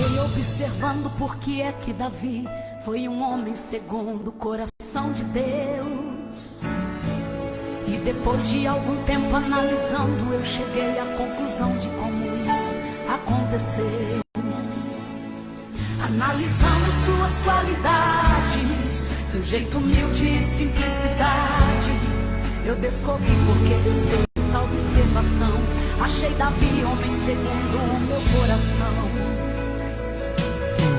Fiquei observando por que é que Davi foi um homem segundo o coração de Deus. E depois de algum tempo analisando, eu cheguei à conclusão de como isso aconteceu. Analisando suas qualidades, seu jeito humilde e simplicidade, eu descobri porque Deus fez essa observação. Achei Davi homem segundo o meu coração.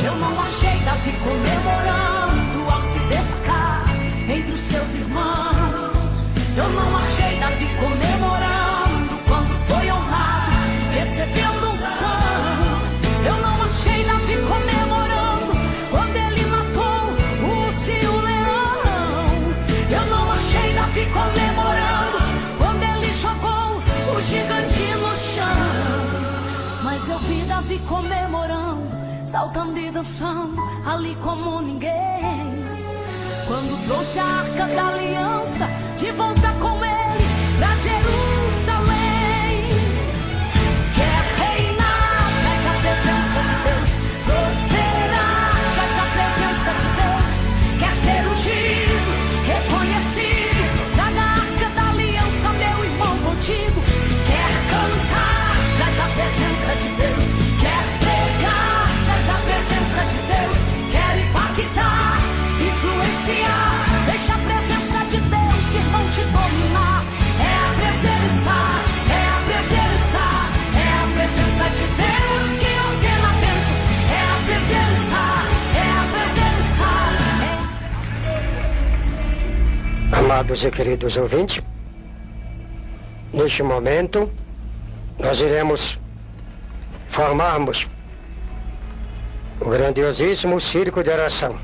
Eu não achei Davi comemorando ao se destacar entre os seus irmãos. Eu não achei Davi comemorando quando foi honrado, recebendo unção. Eu não achei Davi comemorando quando ele matou o urso e o leão. Eu não achei Davi comemorando quando ele jogou o gigante no chão. Mas eu vi Davi comemorando, saltando e dançando ali como ninguém, quando trouxe a arca da aliança de volta com ele pra Jerusalém. Quer reinar, traz a presença de Deus. Prosperar, traz a presença de Deus. Quer ser ungido, reconhecido, traga a arca da aliança, meu irmão, contigo. Quer cantar, traz a presença de Deus. Quer pregar, traz a presença de Deus. Quer impactar, influenciar, deixa a presença de Deus, irmão, te dominar. É a presença, é a presença, é a presença de Deus que ordena a bênção. É a presença, é a presença, Amados e queridos ouvintes, neste momento nós iremos formarmos o grandiosíssimo círculo de oração.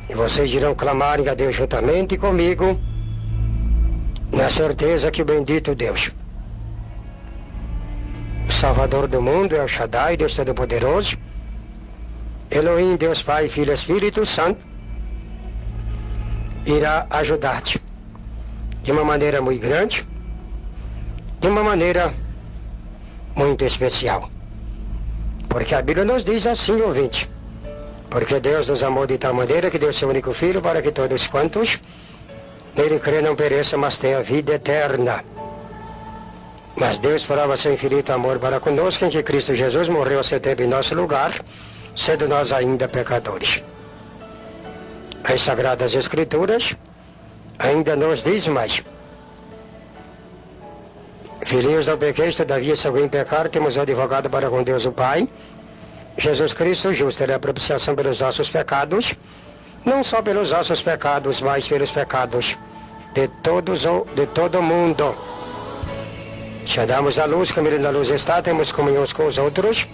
E vocês irão clamarem a Deus juntamente comigo, na certeza que o bendito Deus, o Salvador do mundo, El Shaddai, Deus Todo-Poderoso, Elohim, Deus Pai, Filho e Espírito Santo, irá ajudar-te de uma maneira muito grande, de uma maneira muito especial. Porque a Bíblia nos diz assim, ouvinte: porque Deus nos amou de tal maneira que deu seu único Filho para que todos quantos nele crê não pereçam, mas tenham vida eterna. Mas Deus prova seu infinito amor para conosco, em que Cristo Jesus morreu a seu tempo em nosso lugar, sendo nós ainda pecadores. As Sagradas Escrituras ainda nos diz mais: filhinhos, não pequeis, todavia se alguém pecar, temos um advogado para com Deus o Pai, Jesus Cristo justo. Ele é a propiciação pelos nossos pecados, não só pelos nossos pecados, mas pelos pecados de todo mundo. Se andamos à luz, como Ele na luz está, temos comunhão uns com os outros,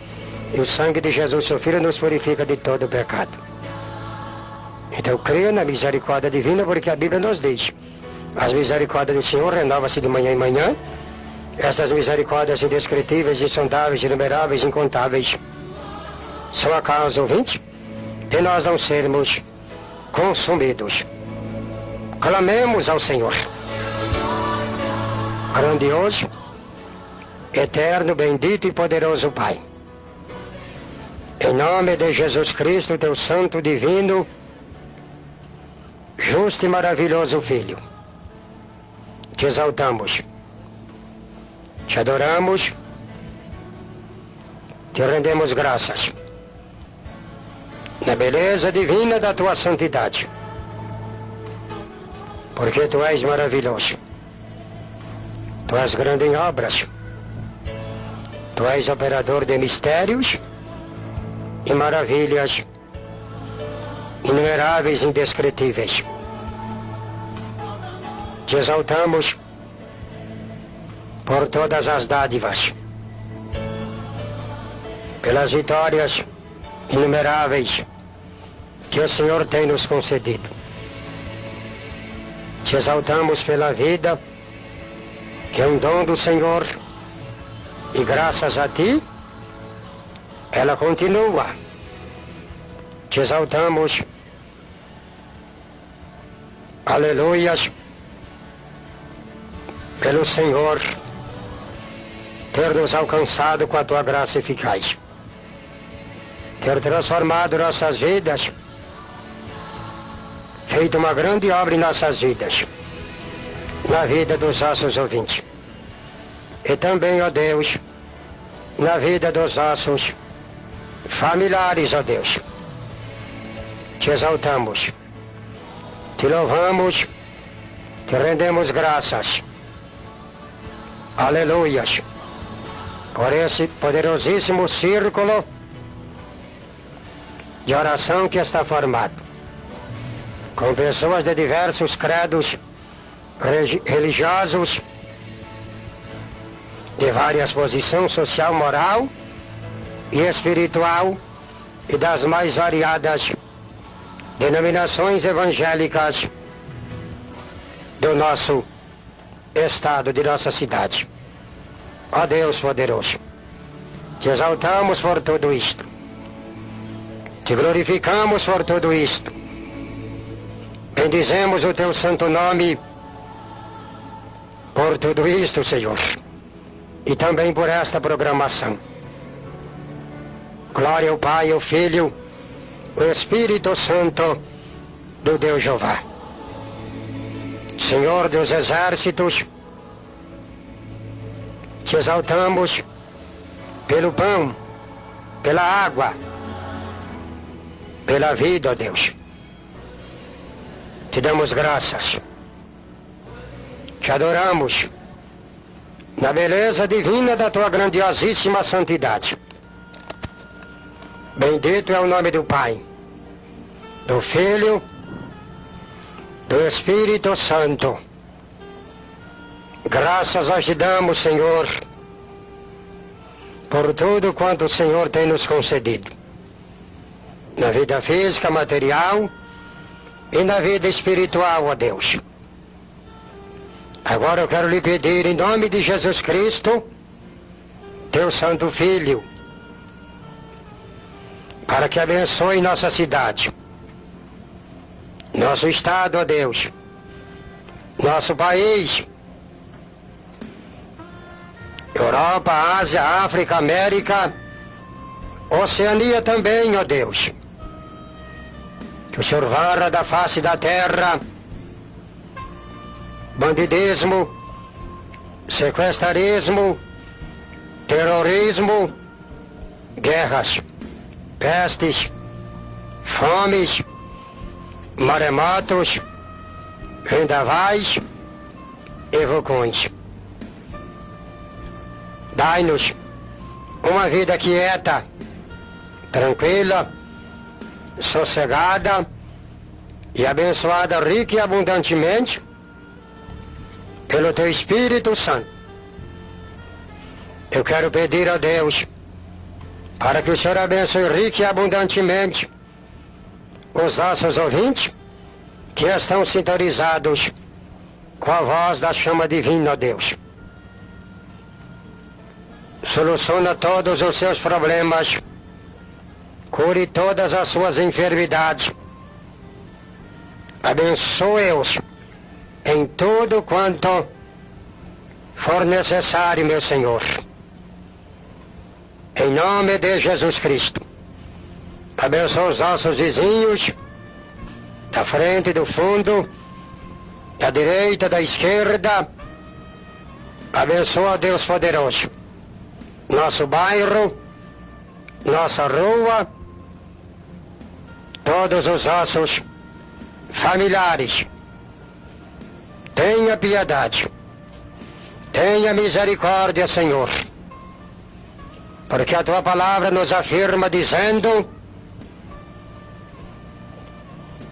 e o sangue de Jesus, seu Filho, nos purifica de todo pecado. Então creia na misericórdia divina, porque a Bíblia nos diz: as misericórdias do Senhor renovam-se de manhã em manhã. Estas misericórdias indescritíveis, insondáveis, inumeráveis, incontáveis, são a causa, ouvinte, de nós não sermos consumidos. Clamemos ao Senhor. Grandioso, eterno, bendito e poderoso Pai, em nome de Jesus Cristo, teu santo, divino, justo e maravilhoso Filho, te exaltamos, te adoramos, te rendemos graças na beleza divina da tua santidade, porque tu és maravilhoso, tu és grande em obras, tu és operador de mistérios e maravilhas inumeráveis e indescritíveis. Te exaltamos por todas as dádivas, pelas vitórias inumeráveis que o Senhor tem nos concedido. Te exaltamos pela vida, que é um dom do Senhor, e graças a ti ela continua. Te exaltamos, aleluias, pelo Senhor ter nos alcançado com a tua graça eficaz. ter transformado nossas vidas, feito uma grande obra em nossas vidas, na vida dos nossos ouvintes. E também, ó Deus, na vida dos nossos familiares, ó Deus. Te exaltamos, te louvamos, te rendemos graças. Aleluias. Por esse poderosíssimo círculo de oração que está formado, com pessoas de diversos credos religiosos, de várias posições social, moral e espiritual, e das mais variadas denominações evangélicas do nosso estado, de nossa cidade. Ó Deus poderoso, te exaltamos por tudo isto, te glorificamos por tudo isto, bendizemos o teu santo nome por tudo isto, Senhor, e também por esta programação. Glória ao Pai, ao Filho, ao Espírito Santo do Deus Jeová. Senhor dos exércitos, te exaltamos pelo pão, pela água, pela vida, ó Deus. Te damos graças, te adoramos na beleza divina da tua grandiosíssima santidade. Bendito é o nome do Pai, do Filho, do Espírito Santo. Graças nós te damos, Senhor, por tudo quanto o Senhor tem nos concedido, na vida física, material e na vida espiritual, ó Deus. Agora eu quero lhe pedir, em nome de Jesus Cristo, teu Santo Filho, para que abençoe nossa cidade, nosso estado, ó Deus, nosso país, Europa, Ásia, África, América, Oceania também, ó Deus. Que o Senhor varra da face da terra bandidismo, sequestrarismo, terrorismo, guerras, pestes, fomes, maremotos, vendavais e vulcões. Dai-nos uma vida quieta, tranquila, sossegada e abençoada rica e abundantemente pelo teu Espírito Santo. Eu quero pedir a Deus para que o Senhor abençoe rica e abundantemente os nossos ouvintes que estão sintonizados com a voz da chama divina, ó Deus. Soluciona todos os seus problemas, cure todas as suas enfermidades, abençoe-os em tudo quanto for necessário, meu Senhor. Em nome de Jesus Cristo. Abençoa os nossos vizinhos, da frente, do fundo, da direita, da esquerda. Abençoa, Deus poderoso, nosso bairro, nossa rua, todos os nossos familiares. Tenha piedade, tenha misericórdia, Senhor, porque a tua palavra nos afirma dizendo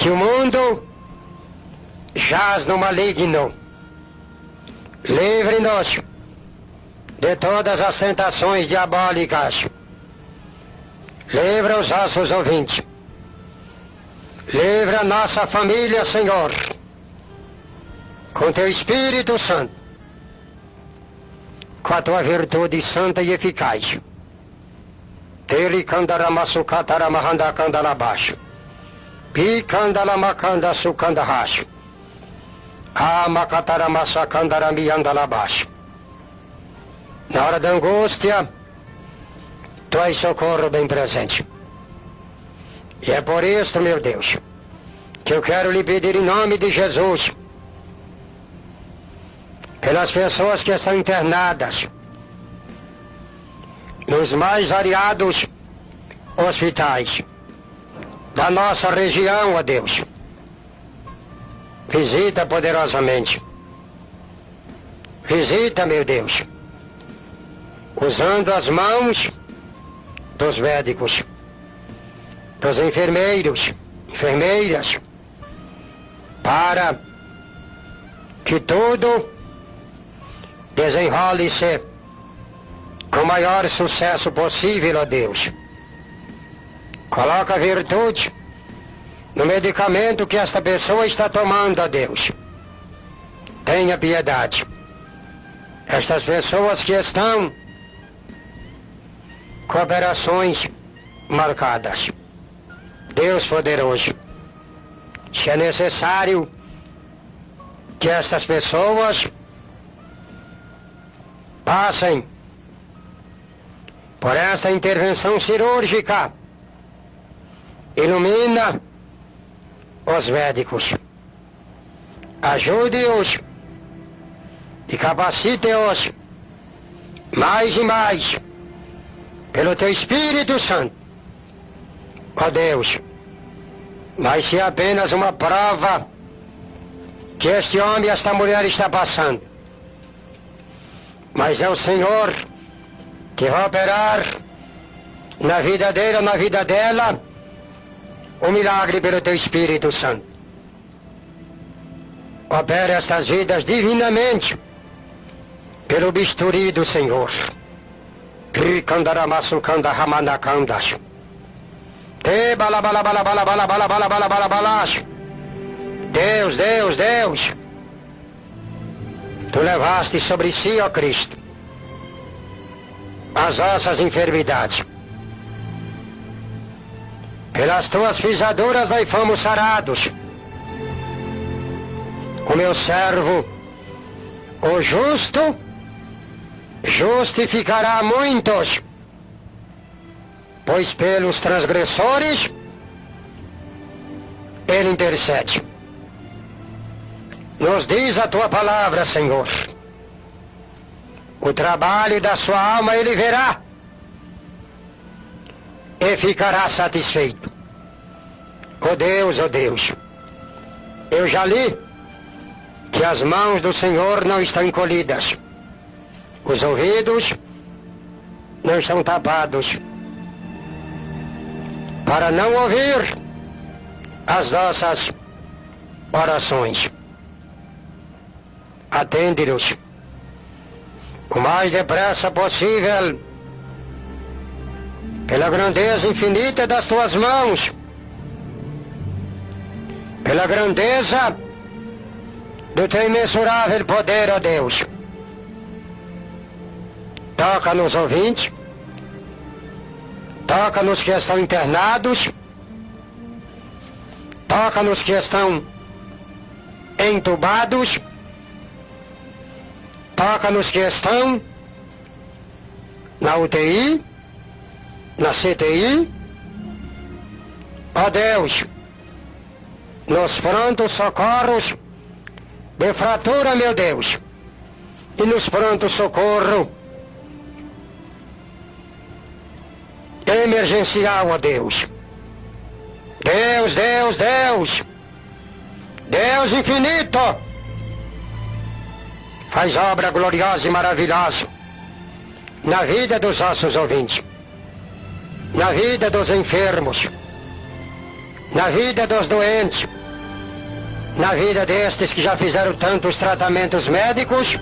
que o mundo jaz no maligno. Livre-nos de todas as tentações diabólicas. Livra os nossos ouvintes. Livra a nossa família, Senhor, com teu Espírito Santo, com a tua virtude santa e eficaz. Teri kandaramasu kataramahanda kandalabaixo. Pi kandalamacanda sucandarracho. Amacataramassa candaramiandalabaixo. Na hora da angústia, tu és socorro bem presente. E é por isso, meu Deus, que eu quero lhe pedir em nome de Jesus, pelas pessoas que estão internadas nos mais variados hospitais da nossa região, ó Deus. Visita poderosamente. Visita, meu Deus, usando as mãos dos médicos, dos enfermeiros, enfermeiras, para que tudo desenrole-se com o maior sucesso possível, ó Deus. Coloca virtude no medicamento que esta pessoa está tomando, ó Deus. Tenha piedade. Estas pessoas que estão com operações marcadas. Deus poderoso, se é necessário que essas pessoas passem por essa intervenção cirúrgica, ilumina os médicos, ajude-os e capacite-os mais e mais pelo Teu Espírito Santo, ó Deus. Mas se é apenas uma prova que este homem e esta mulher está passando, mas é o Senhor que vai operar na vida dele ou na vida dela o milagre pelo Teu Espírito Santo. Opera estas vidas divinamente pelo bisturi do Senhor. Deus, Deus, Deus, Tu levaste sobre si, ó Cristo, as nossas enfermidades. Pelas Tuas pisaduras aí fomos sarados. O meu servo, o justo, justificará muitos, pois pelos transgressores ele intercede. Nos diz a Tua palavra, Senhor, o trabalho da sua alma ele verá e ficará satisfeito. Oh Deus, eu já li que as mãos do Senhor não estão encolhidas, os ouvidos não estão tapados, para não ouvir as nossas orações. Atende-nos o mais depressa possível, pela grandeza infinita das Tuas mãos, pela grandeza do Teu imensurável poder, ó Deus. Toca nos ouvintes, toca nos que estão internados, toca nos que estão entubados, toca nos que estão na UTI, na CTI, ó Deus, nos prontos socorros de fratura, meu Deus, e nos prontos socorro emergencial, ó Deus. Deus, Deus, Deus, Deus infinito, faz obra gloriosa e maravilhosa na vida dos nossos ouvintes, na vida dos enfermos, na vida dos doentes, na vida destes que já fizeram tantos tratamentos médicos,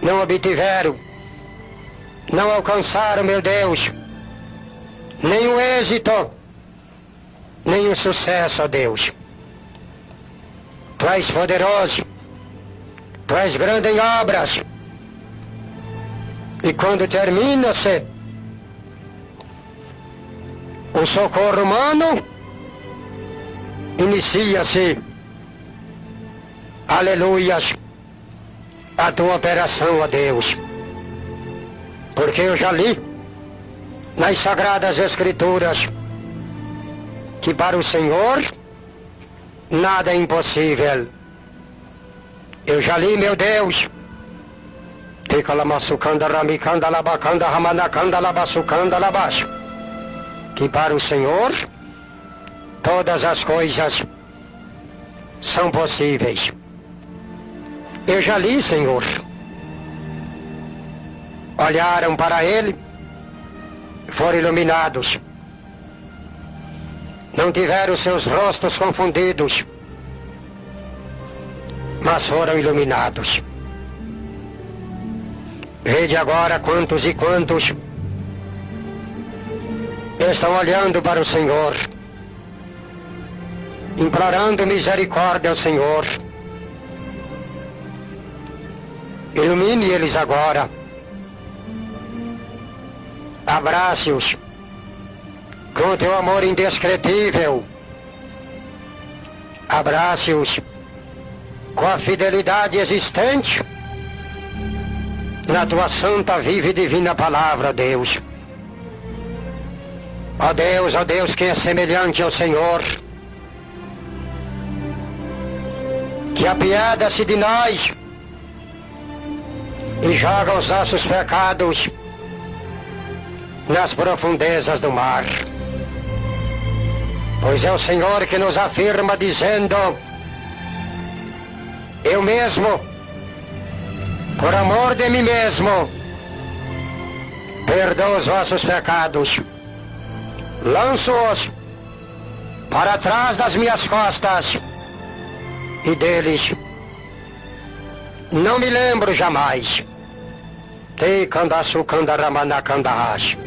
não obtiveram, não alcançaram, meu Deus, nenhum êxito, nenhum sucesso, ó Deus. Tu és poderoso, Tu és grande em obras, e quando termina-se o socorro humano, inicia-se, aleluias, a Tua operação, ó Deus. Porque eu já li nas Sagradas Escrituras que para o Senhor nada é impossível. Eu já li, meu Deus, que para o Senhor todas as coisas são possíveis. Eu já li, Senhor. Olharam para Ele, foram iluminados. Não tiveram seus rostos confundidos, mas foram iluminados. Vede agora quantos e quantos estão olhando para o Senhor, implorando misericórdia ao Senhor. Ilumine eles agora. Abrace-os com o teu amor indescritível. Abrace-os com a fidelidade existente na tua santa, viva e divina palavra, Deus. Ó Deus, que é semelhante ao Senhor, que apieda-se de nós e joga os nossos pecados nas profundezas do mar. Pois é o Senhor que nos afirma dizendo: eu mesmo, por amor de mim mesmo, perdoo os vossos pecados, lanço-os para trás das minhas costas, e deles não me lembro jamais. Te candaçu candaramana candarrash,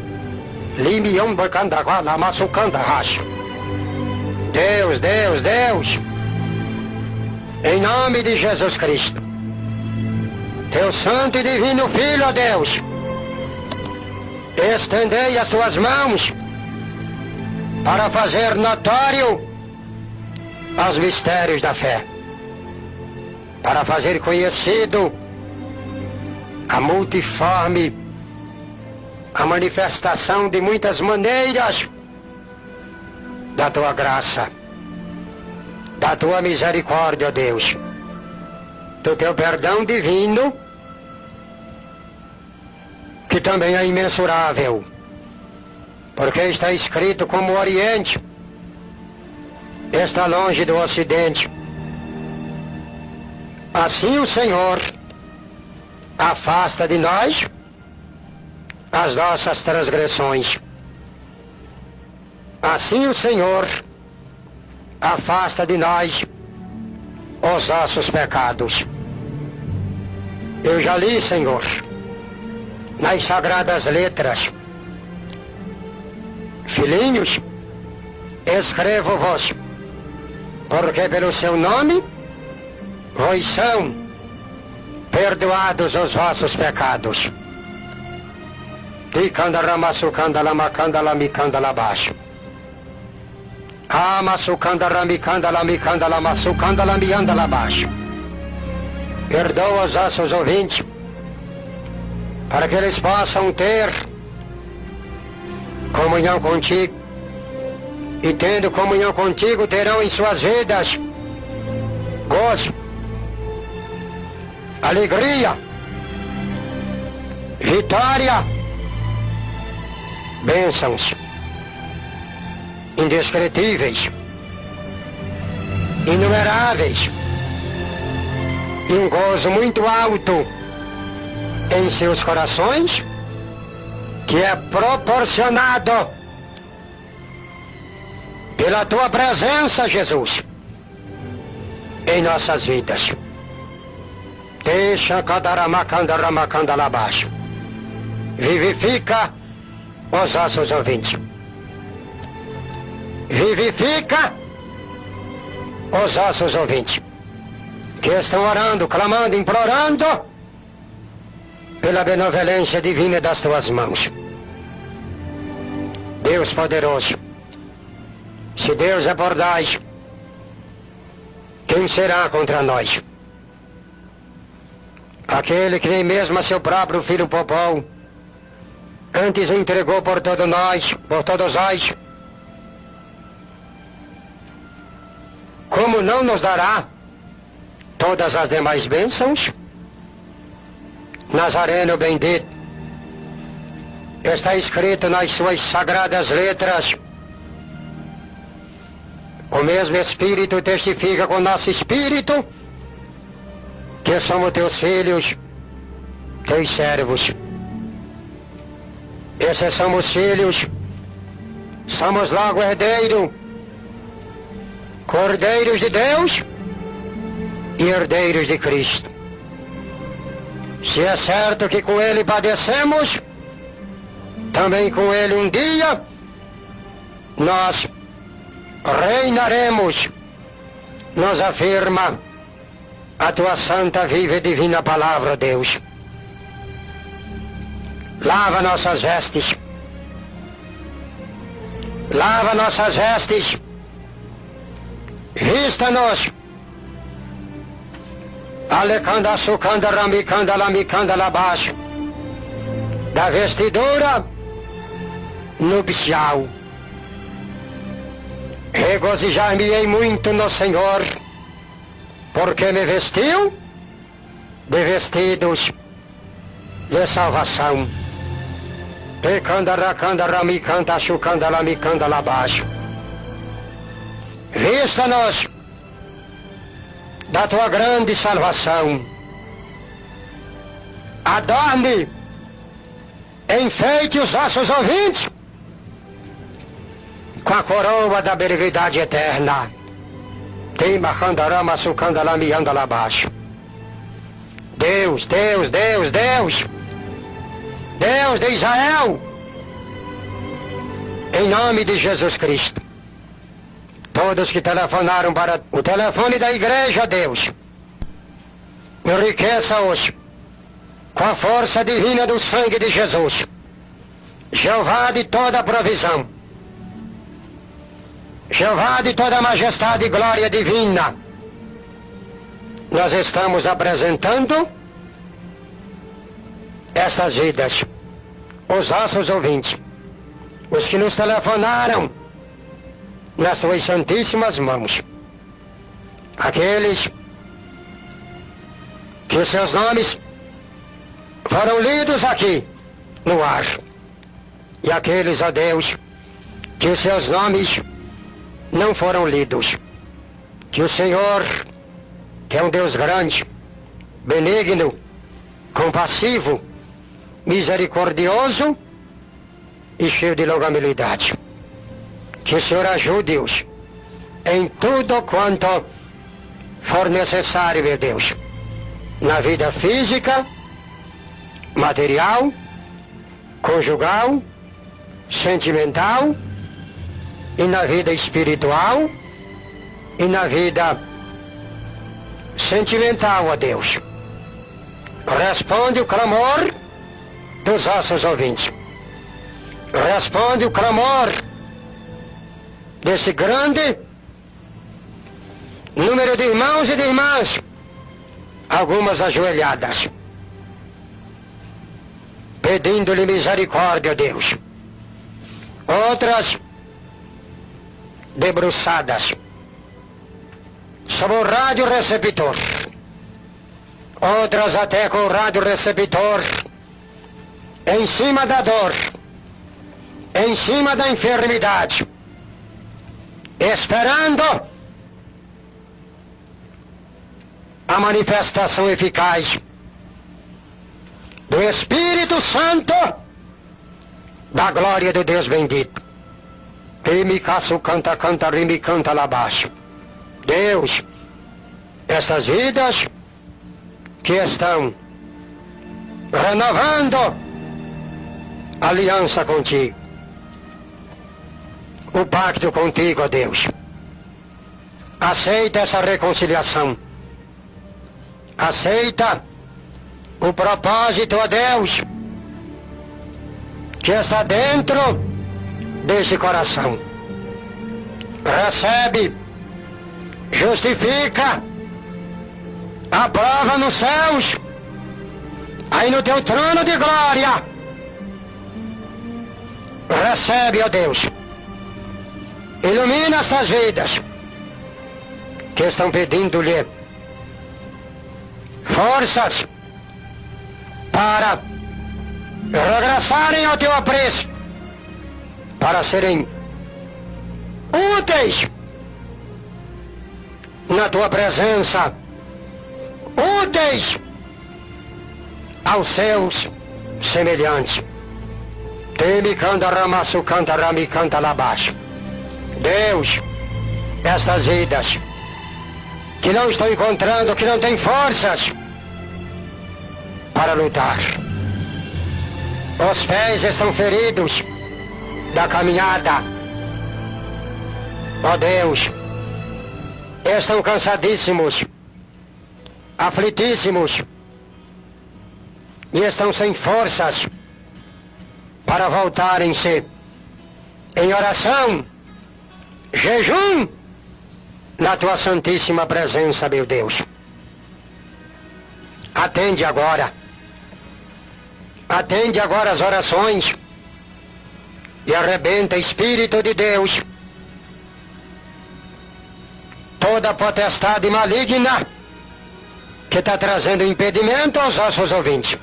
limion bacandagala maçu candarrash. Deus, Deus, Deus, em nome de Jesus Cristo, teu santo e divino Filho, ó Deus, estendei as tuas mãos para fazer notório os mistérios da fé, para fazer conhecido a multiforme, a manifestação de muitas maneiras da tua graça, da tua misericórdia, ó Deus, do teu perdão divino, que também é imensurável, porque está escrito: como o Oriente está longe do Ocidente, assim o Senhor afasta de nós as nossas transgressões. Assim o Senhor afasta de nós os nossos pecados. Eu já li, Senhor, nas sagradas letras: filhinhos, escrevo-vos, porque pelo seu nome vos são perdoados os vossos pecados. Ticandaramaçucandalamacandalamicandalambaixo. Amaçucandaramicandalamicandalamasucandalambiandalabaixo. Perdoa os nossos ouvintes, para que eles possam ter comunhão contigo, e tendo comunhão contigo terão em suas vidas gozo, alegria, vitória, bênçãos indescritíveis, inumeráveis, e um gozo muito alto em seus corações, que é proporcionado pela tua presença, Jesus, em nossas vidas. Deixa cadaramacandaramacandalabaixo. Vivifica os nossos ouvintes. Vivifica os nossos ouvintes, que estão orando, clamando, implorando pela benevolência divina das tuas mãos. Deus poderoso, se Deus é por nós, quem será contra nós? Aquele que nem mesmo a seu próprio filho poupou, antes o entregou por todos nós, como não nos dará todas as demais bênçãos? Nazareno bendito, está escrito nas suas sagradas letras, o mesmo Espírito testifica com nosso Espírito que somos teus filhos, teus servos. Esses somos filhos, somos logo herdeiros, cordeiros de Deus e herdeiros de Cristo. Se é certo que com Ele padecemos, também com Ele um dia nós reinaremos, nos afirma a tua santa, viva e divina palavra, Deus. Lava nossas vestes, lava nossas vestes, vista-nos, alecanda, açucanda, ramicanda, lamicanda, labaixo, da vestidura nupcial. Regozijar-me-ei muito no Senhor, porque me vestiu de vestidos de salvação. Pecanda, racanda, ramicanda, açucanda, lamicanda, labaixo. Vista-nos da tua grande salvação. Adorne, enfeite os nossos ouvintes com a coroa da benignidade eterna. Tima, randarama, sucanda, lamianda, lá abaixo. Deus, Deus, Deus, Deus, Deus de Israel, em nome de Jesus Cristo, todos que telefonaram para o telefone da igreja, Deus, enriqueça-os com a força divina do sangue de Jesus, Jeová de toda provisão, Jeová de toda majestade e glória divina. Nós estamos apresentando essas vidas, os nossos ouvintes, os que nos telefonaram, nas suas santíssimas mãos, aqueles que os seus nomes foram lidos aqui no ar, e aqueles, ó Deus, que os seus nomes não foram lidos. Que o Senhor, que é um Deus grande, benigno, compassivo, misericordioso e cheio de longanimidade, que o Senhor ajude-os em tudo quanto for necessário, meu Deus, na vida física, material, conjugal, sentimental, e na vida espiritual, e na vida sentimental, ó Deus. Responde o clamor dos nossos ouvintes. Responde o clamor desse grande número de irmãos e de irmãs, algumas ajoelhadas, pedindo-lhe misericórdia, ó Deus. Outras debruçadas sobre o rádio receptor, outras até com o rádio receptor em cima da dor, em cima da enfermidade, esperando a manifestação eficaz do Espírito Santo, da glória do Deus bendito. Rime, caço, canta, canta, rime, canta lá abaixo. Deus, essas vidas que estão renovando a aliança contigo, o pacto contigo, ó Deus. Aceita essa reconciliação. Aceita o propósito, ó Deus, que está dentro desse coração. Recebe, justifica, aprova nos céus, aí no teu trono de glória. Recebe, ó Deus, ilumina essas vidas, que estão pedindo-lhe forças para regressarem ao teu apreço, para serem úteis na tua presença, úteis aos seus semelhantes. Teme canta ramaço canta rami canta lá baixo. Deus, essas vidas que não estão encontrando, que não têm forças para lutar. Os pés estão feridos da caminhada. Ó Deus, estão cansadíssimos, aflitíssimos e estão sem forças para voltarem-se em oração, jejum, na tua santíssima presença, meu Deus. Atende agora as orações e arrebenta, Espírito de Deus, toda a potestade maligna que está trazendo impedimento aos nossos ouvintes,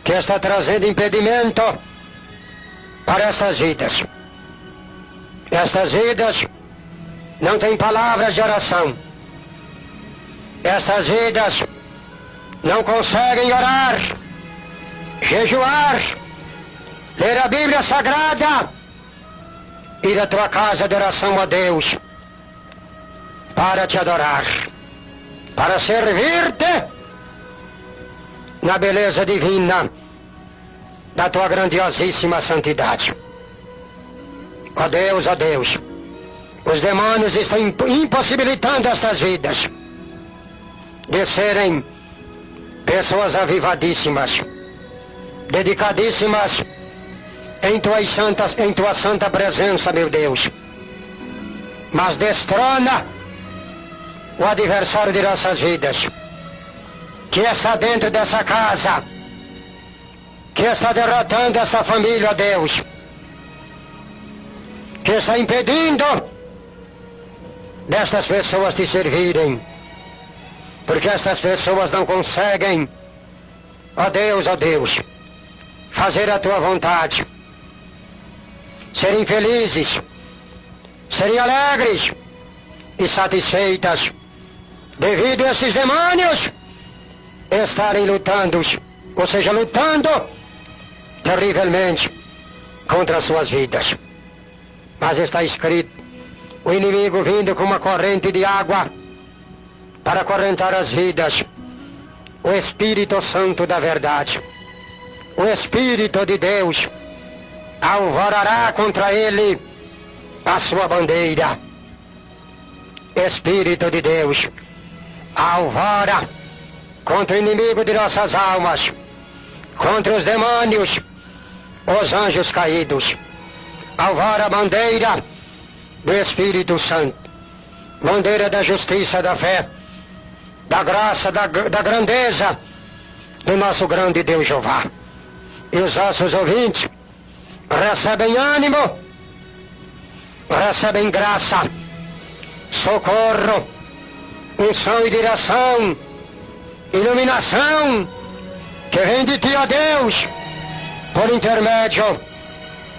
que está trazendo impedimento para essas vidas. Essas vidas não têm palavras de oração. Essas vidas não conseguem orar, jejuar, ler a Bíblia Sagrada, ir à tua casa de oração a Deus, para te adorar, para servir-te na beleza divina da tua grandiosíssima santidade. Ó Deus, os demônios estão impossibilitando essas vidas de serem pessoas avivadíssimas, dedicadíssimas em tua santa presença, meu Deus. Mas destrona o adversário de nossas vidas, que está dentro dessa casa, que está derrotando essa família, ó Deus, que está impedindo destas pessoas te servirem, porque essas pessoas não conseguem, ó Deus, fazer a tua vontade, serem felizes, serem alegres e satisfeitas, devido a esses demônios estarem lutando terrivelmente contra as suas vidas. Mas está escrito, o inimigo vindo com uma corrente de água para acorrentar as vidas, o Espírito Santo da verdade, o Espírito de Deus, alvorará contra ele a sua bandeira. Espírito de Deus, alvora contra o inimigo de nossas almas, contra os demônios, os anjos caídos. Alvora a bandeira do Espírito Santo, bandeira da justiça, da fé, da graça, da grandeza do nosso grande Deus Jeová. E os nossos ouvintes recebem ânimo, recebem graça, socorro, unção e direção, iluminação, que vem de ti, ó Deus, por intermédio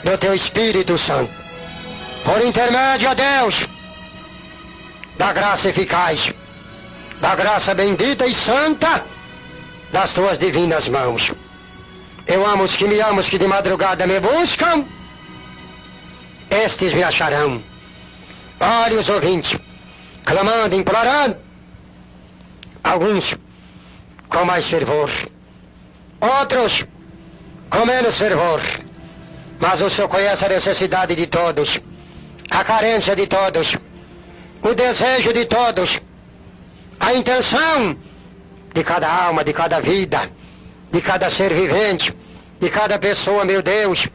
do teu Espírito Santo, por intermédio, ó Deus, da graça eficaz, da graça bendita e santa das tuas divinas mãos. Eu amo os que me amam, os que de madrugada me buscam, estes me acharão. Olhe os ouvintes, clamando, implorando, alguns com mais fervor, outros com menos fervor, mas o Senhor conhece a necessidade de todos, a carência de todos, o desejo de todos, a intenção de cada alma, de cada vida, de cada ser vivente, de cada pessoa, meu Deus,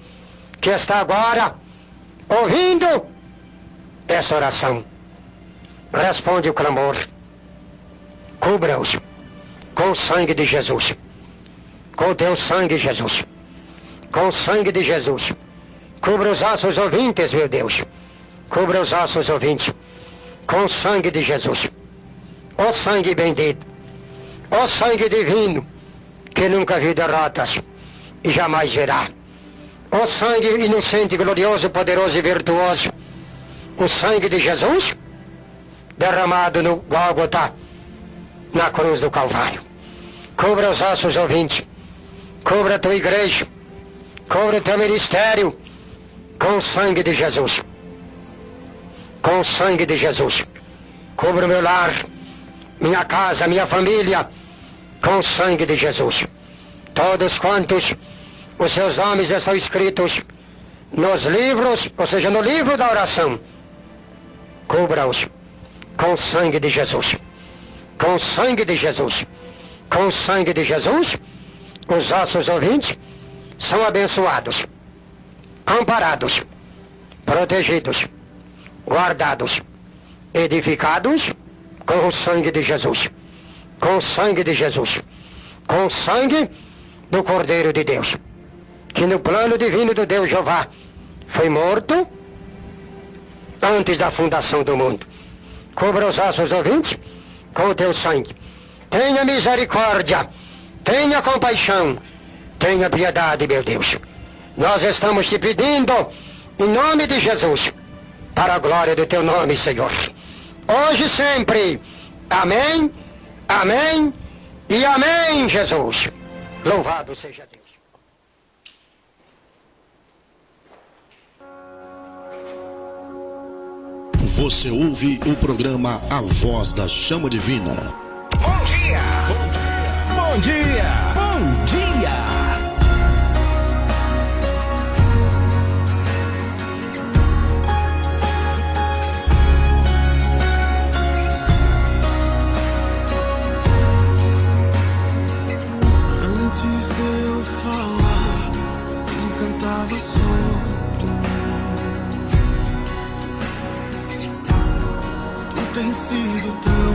que está agora ouvindo essa oração. Responde o clamor, cubra-os com o sangue de Jesus, com o teu sangue, Jesus, com o sangue de Jesus. Cubra os nossos ouvintes, meu Deus, cubra os nossos ouvintes, com o sangue de Jesus. O sangue bendito, o sangue divino, que nunca viu derrotas e jamais verá. O sangue inocente, glorioso, poderoso e virtuoso, o sangue de Jesus, derramado no Gólgota, na cruz do Calvário. Cubra os nossos ouvintes, cubra a tua igreja, cubra o teu ministério, com o sangue de Jesus. Com o sangue de Jesus. Cubra o meu lar, minha casa, minha família, com o sangue de Jesus. Todos quantos os seus nomes estão escritos nos livros, ou seja, no livro da oração, cubra-os com o sangue de Jesus. Com o sangue de Jesus. Com o sangue de Jesus, os nossos ouvintes são abençoados, amparados, protegidos, guardados, edificados com o sangue de Jesus. Com o sangue de Jesus. Com o sangue do Cordeiro de Deus, que no plano divino do Deus Jeová foi morto antes da fundação do mundo. Cubra os nossos ouvintes com o teu sangue. Tenha misericórdia, tenha compaixão, tenha piedade, meu Deus. Nós estamos te pedindo, em nome de Jesus, para a glória do teu nome, Senhor. Hoje e sempre. Amém, amém e amém, Jesus. Louvado seja Deus. Você ouve o programa A Voz da Chama Divina. Bom dia! Bom dia! Bom dia! Antes de eu falar, quem cantava sobre mim. Tu tens sido tão